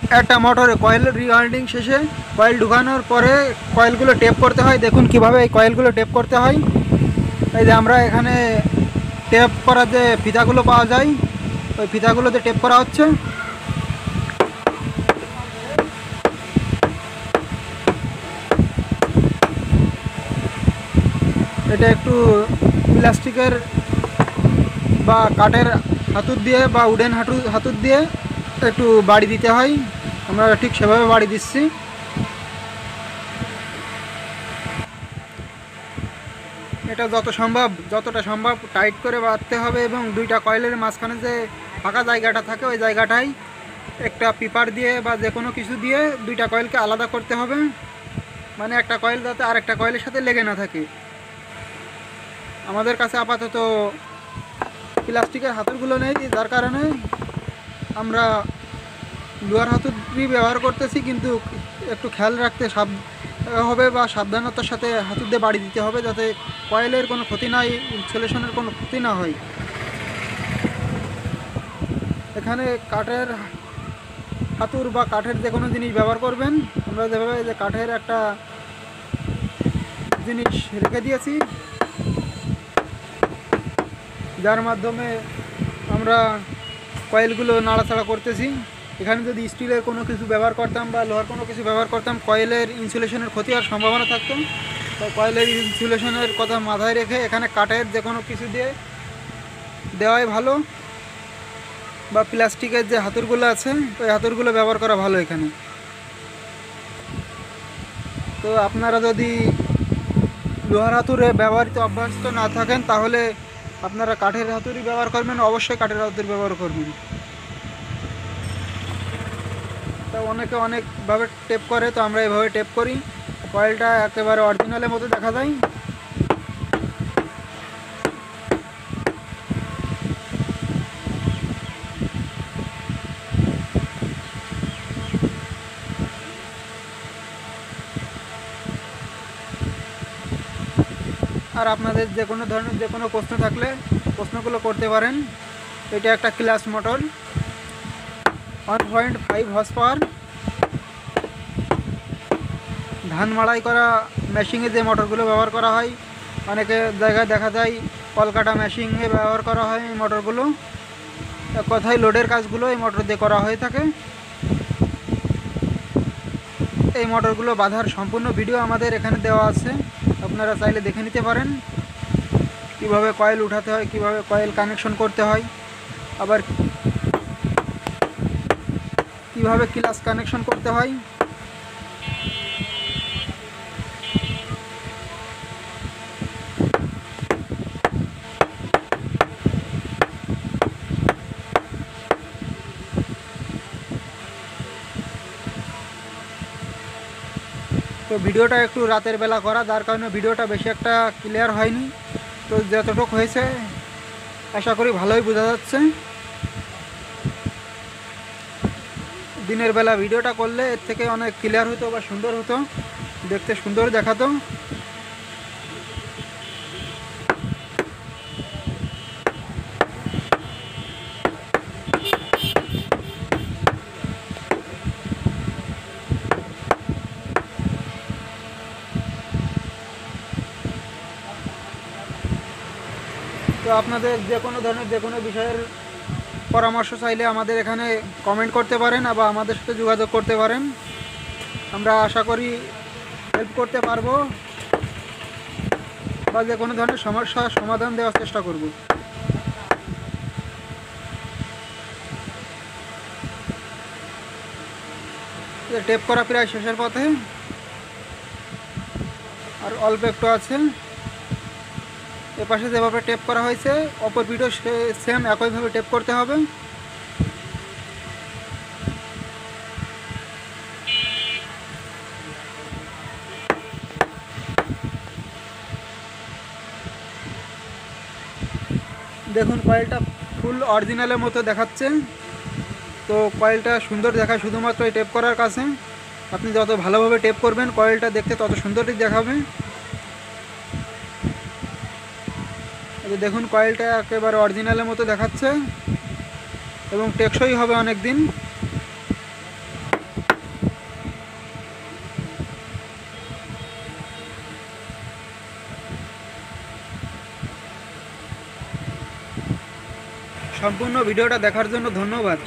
একটা মোটরে coil rewinding শেষে কয়েল ঢুকানোর পরে কয়েলগুলো টেপ করতে হয়। দেখুন কিভাবে এই কয়েলগুলো টেপ করতে হয়। এই যে আমরা এখানে টেপ করার যে ফিতাগুলো পাওয়া যায়, ওই ফিতাগুলোতে টেপ করা হচ্ছে। এটা একটু প্লাস্টিকের বা কাঠের হাতুর দিয়ে বা উডেন হাতুর দিয়ে একটু বাড়ি দিতে হয়। আমরা ঠিক সেভাবে বাড়ি দিচ্ছি। এটা যতটা সম্ভব টাইট করে বাঁধতে হবে এবং দুইটা কয়েলের মাঝখানে যে ফাঁকা জায়গাটা থাকে ওই জায়গাটায় একটা পেপার দিয়ে বা যে কোনো কিছু দিয়ে দুইটা কয়েলকে আলাদা করতে হবে, মানে একটা কয়েল যাতে আরেকটা কয়েলের সাথে লেগে না থাকে। আমাদের কাছে আপাতত প্লাস্টিকের হাতুড়গুলো নেই, যার কারণে আমরা লোহার হাতুড়ি ব্যবহার করতেছি, কিন্তু একটু খেয়াল রাখতে হবে বা সাবধানতার সাথে হাতুড় দিয়ে বাড়ি দিতে হবে যাতে কয়েলের কোনো ক্ষতি না হয়, ইনসুলেশনের কোনো ক্ষতি না হয়। এখানে কাঠের হাতুড় বা কাঠের যে কোনো জিনিস ব্যবহার করবেন। আমরা যেভাবে যে কাঠের একটা জিনিস রেখে দিয়েছি, যার মাধ্যমে আমরা কয়েলগুলো নাড়াচাড়া করতেছি। এখানে যদি স্টিলের কোনো কিছু ব্যবহার করতাম বা লোহার কোনো কিছু ব্যবহার করতাম, কয়েলের ইনসুলেশনের ক্ষতি হওয়ার সম্ভাবনা থাকতো। তাই কয়েলের ইনসুলেশনের কথা মাথায় রেখে এখানে কাঠের যে কোনো কিছু দিয়ে দেওয়াই ভালো, বা প্লাস্টিকের যে হাতুড়গুলো আছে ওই হাতুড়গুলো ব্যবহার করা ভালো এখানে। তো আপনারা যদি লোহার হাতুড়ে ব্যবহৃত অভ্যস্ত না থাকেন তাহলে আপনারা কাঠের হাতুড়ি ব্যবহার করবেন, অবশ্যই কাঠের হাতুড়ি ব্যবহার করবেন। তা অনেকে অনেকভাবে টেপ করে, তো আমরা এভাবে টেপ করি। কয়েলটা একেবারে অরিজিনালের মতো দেখা যায়। আর আপনাদের যে কোনো ধরনের যে কোনো প্রশ্ন থাকলে প্রশ্নগুলো করতে পারেন। এটা একটা ক্লাস মোটর 1.5 হর্স পাওয়ার ধান মাড়াই করা মেশিনে যে মোটরগুলো ব্যবহার করা হয়, অনেকে জায়গায় দেখা যায় কলকাটা মেশিনে ব্যবহার করা হয় এই মোটরগুলো। এক কথায় লোডের কাজগুলো এই মোটর দিয়ে করা হয়ে থাকে। এই মোটরগুলো বাঁধার সম্পূর্ণ ভিডিও আমাদের এখানে দেওয়া আছে, আপনারা চাইলে দেখে নিতে পারেন। কিভাবে কয়েল উঠাতে হয়, কিভাবে কয়েল কানেকশন করতে হয়, আবার কিভাবে ক্লাচ কানেকশন করতে হয়। তো ভিডিওটা একটু রাতের বেলা করা, যার কারণে ভিডিওটা বেশি একটা ক্লিয়ার হয়নি। তো যতটুকু হয়েছে আশা করি ভালোই বোঝা যাচ্ছে। দিনের বেলা ভিডিওটা করলে এর থেকে অনেক ক্লিয়ার হতো বা সুন্দর হতো, দেখতে সুন্দর দেখাতো। তো আপনাদের যে কোনো ধরনের যে কোনো বিষয়ের পরামর্শ চাইলে আমাদের এখানে কমেন্ট করতে পারেন বা আমাদের সাথে যোগাযোগ করতে পারেন। আমরা আশা করি হেল্প করতে পারবো বা যে কোনো ধরনের সমস্যার সমাধান দেওয়ার চেষ্টা করব। টেপ করা প্রায় শেষের পথে, আর অল্প একটু আছে। এপাশে যেভাবে টেপ করা হয়েছে অপর পিঠও সেম একইভাবে টেপ করতে হবে। দেখুন কয়েলটা ফুল অরিজিনালের মতো দেখাচ্ছে। তো কয়েলটা সুন্দর দেখায় শুধুমাত্র এই টেপ করার কাছে। আপনি যত ভালোভাবে টেপ করবেন কয়েলটা দেখতে তত সুন্দরই দেখাবে। দেখুন কয়েলটা একেবারে অরিজিনালের মতো দেখাচ্ছে এবং টেকসই হবে অনেক দিন। সম্পূর্ণ ভিডিওটা দেখার জন্য ধন্যবাদ।